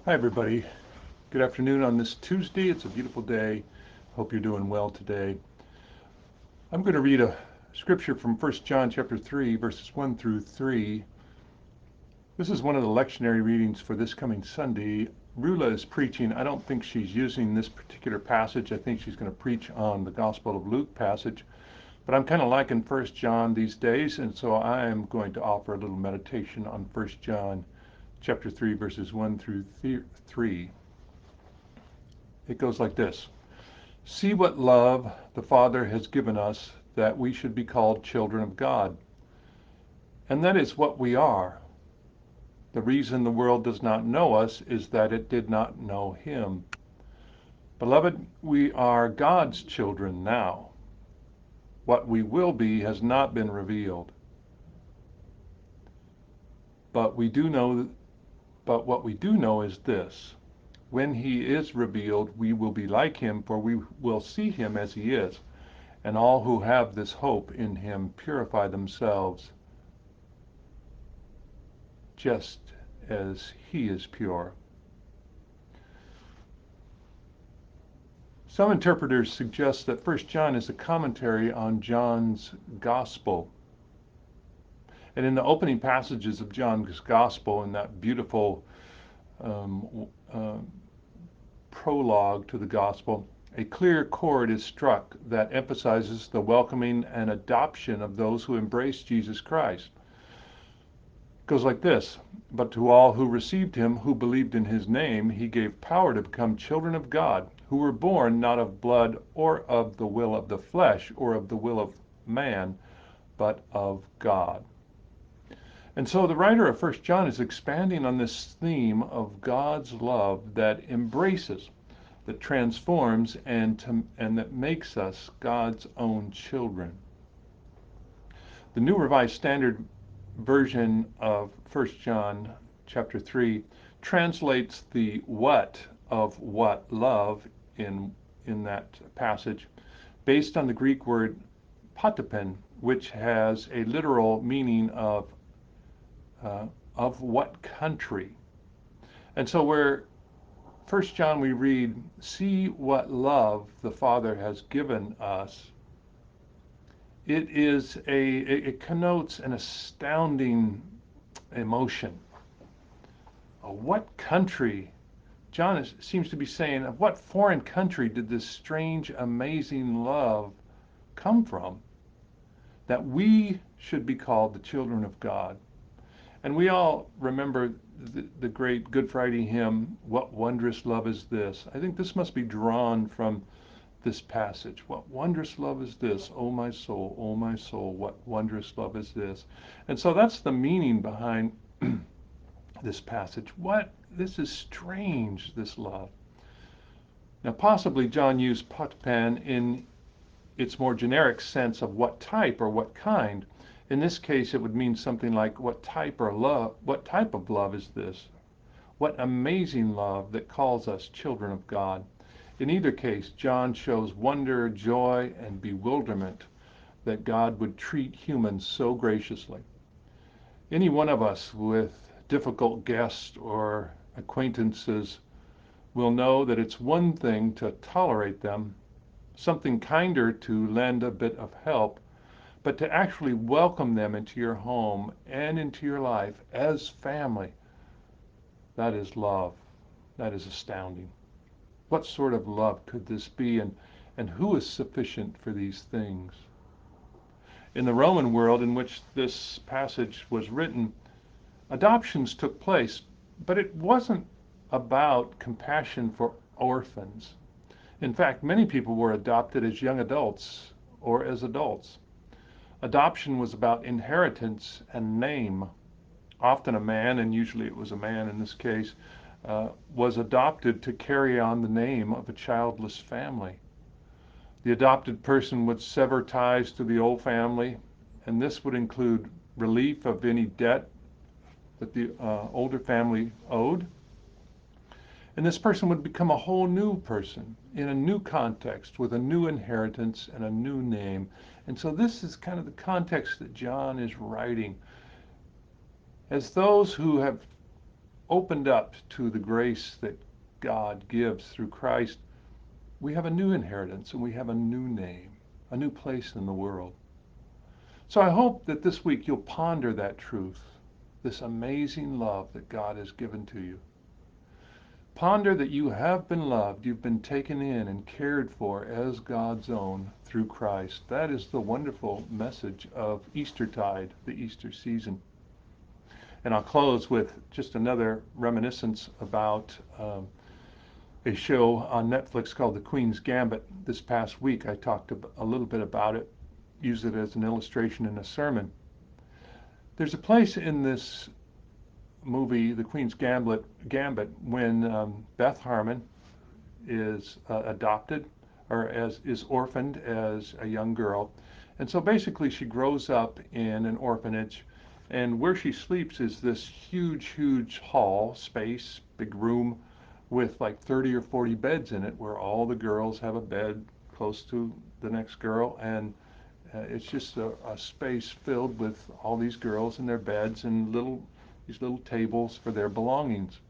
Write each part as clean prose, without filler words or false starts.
Hi, everybody. Good afternoon on this Tuesday. It's a beautiful day. Hope you're doing well today. I'm going to read a scripture from 1 John chapter 3, verses 1 through 3. This is one of the lectionary readings for this coming Sunday. Rula is preaching. I don't think she's using this particular passage. I think she's going to preach on the Gospel of Luke passage. But I'm kind of liking 1 John these days, and so I am going to offer a little meditation on 1 John chapter 3, verses 1 through 3. It goes like this. See what love the Father has given us that we should be called children of God. And that is what we are. The reason the world does not know us is that it did not know him. Beloved, we are God's children now. What we will be has not been revealed. But what we do know is this. When he is revealed, we will be like him, for we will see him as he is. And all who have this hope in him purify themselves just as he is pure. Some interpreters suggest that 1 John is a commentary on John's Gospel. And in the opening passages of John's Gospel, in that beautiful prologue to the Gospel, a clear chord is struck that emphasizes the welcoming and adoption of those who embrace Jesus Christ. It goes like this. But to all who received him, who believed in his name, he gave power to become children of God, who were born not of blood or of the will of the flesh or of the will of man, but of God. And so the writer of 1 John is expanding on this theme of God's love that embraces, that transforms, and that makes us God's own children. The New Revised Standard Version of 1 John chapter 3 translates the what of what love in that passage based on the Greek word patopen, which has a literal meaning of what country. And so where 1 John we read, see what love the Father has given us, it connotes an astounding emotion. What country? John seems to be saying, of what foreign country did this strange, amazing love come from that we should be called the children of God? And we all remember the great Good Friday hymn, What Wondrous Love Is This? I think this must be drawn from this passage. What wondrous love is this, O my soul, what wondrous love is this? And so that's the meaning behind this passage. This is strange, this love. Now, possibly John used patopen in its more generic sense of what type or what kind. In this case, it would mean something like, what type of love is this? What amazing love that calls us children of God. In either case, John shows wonder, joy, and bewilderment that God would treat humans so graciously. Any one of us with difficult guests or acquaintances will know that it's one thing to tolerate them, something kinder to lend a bit of help, but to actually welcome them into your home and into your life as family, that is love. That is astounding. What sort of love could this be, and who is sufficient for these things? In the Roman world in which this passage was written, adoptions took place, but it wasn't about compassion for orphans. In fact, many people were adopted as young adults or as adults. Adoption was about inheritance and name. Often a man, and usually it was a man in this case, was adopted to carry on the name of a childless family. The adopted person would sever ties to the old family, and this would include relief of any debt that the older family owed. And this person would become a whole new person in a new context with a new inheritance and a new name. And so this is kind of the context that John is writing. As those who have opened up to the grace that God gives through Christ, we have a new inheritance and we have a new name, a new place in the world. So I hope that this week you'll ponder that truth, this amazing love that God has given to you. Ponder that you have been loved, you've been taken in and cared for as God's own through Christ. That is the wonderful message of Eastertide, the Easter season. And I'll close with just another reminiscence about a show on Netflix called The Queen's Gambit. This past week I talked a little bit about it, used it as an illustration in a sermon. There's a place in this movie, The Queen's Gambit, when Beth Harmon is adopted or is orphaned as a young girl. And so basically she grows up in an orphanage, and where she sleeps is this huge hall space, big room with like 30 or 40 beds in it, where all the girls have a bed close to the next girl, and it's just a space filled with all these girls in their beds and these little tables for their belongings.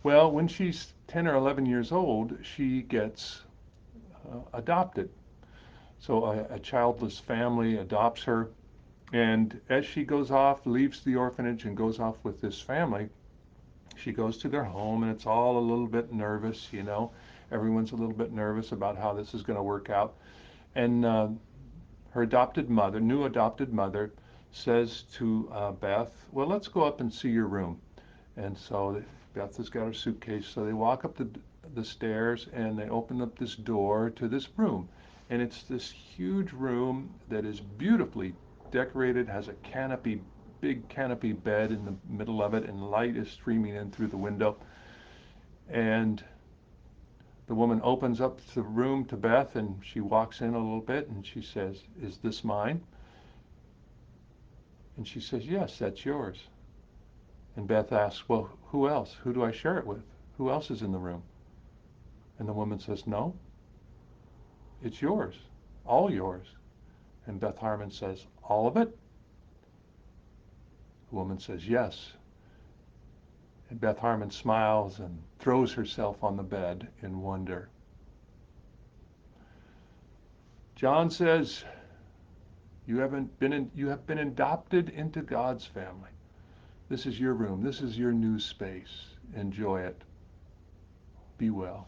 Well, when she's 10 or 11 years old, she gets adopted. So a childless family adopts her, and as she goes off, leaves the orphanage and goes off with this family, she goes to their home, and it's all a little bit nervous, you know. Everyone's a little bit nervous about how this is going to work out. And her new adopted mother, says to Beth, well, let's go up and see your room. And so Beth has got her suitcase, so they walk up the stairs, and they open up this door to this room. And it's this huge room that is beautifully decorated, has a big canopy bed in the middle of it, and light is streaming in through the window. And the woman opens up the room to Beth, and she walks in a little bit, and she says, is this mine? And she says, yes, that's yours. And Beth asks, well, who else? Who do I share it with? Who else is in the room? And the woman says, no, it's yours, all yours. And Beth Harmon says, all of it? The woman says, yes. And Beth Harmon smiles and throws herself on the bed in wonder. John says, you have been adopted into God's family. This is your room. This is your new space. Enjoy it. Be well.